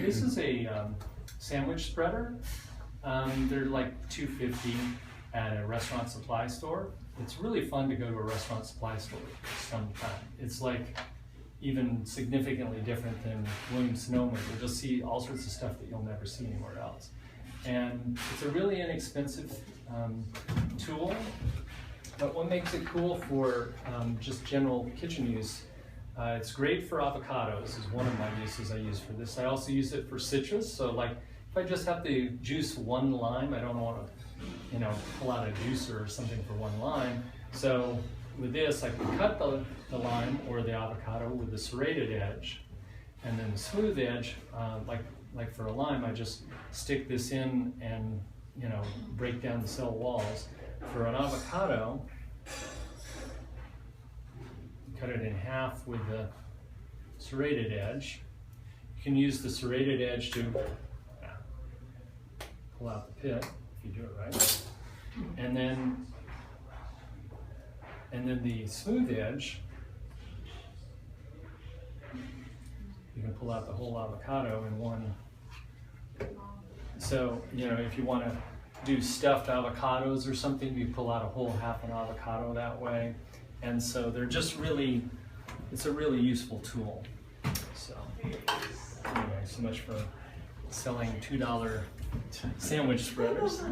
this is a sandwich spreader. They're like $2.50 at a restaurant supply store. It's really fun to go to a restaurant supply store sometime. It's like even significantly different than Williams-Sonoma. You'll just see all sorts of stuff that you'll never see anywhere else. And it's a really inexpensive tool, but what makes it cool for just general kitchen use, it's great for avocados is one of my uses I use for this. I also use it for citrus, so like if I just have to juice one lime, I don't want to pull out a juicer or something for one lime. So with this, I can cut the lime or the avocado with the serrated edge, and then the smooth edge, like for a lime, I just stick this in and break down the cell walls. For an avocado, cut it in half with the serrated edge. You can use the serrated edge to pull out the pit if you do it right, and then the smooth edge, you can pull out the whole avocado in one. So, if you want to do stuffed avocados or something, you pull out a whole half an avocado that way. And so they're just really, it's a really useful tool. So, anyway, so much for selling $2 sandwich spreaders.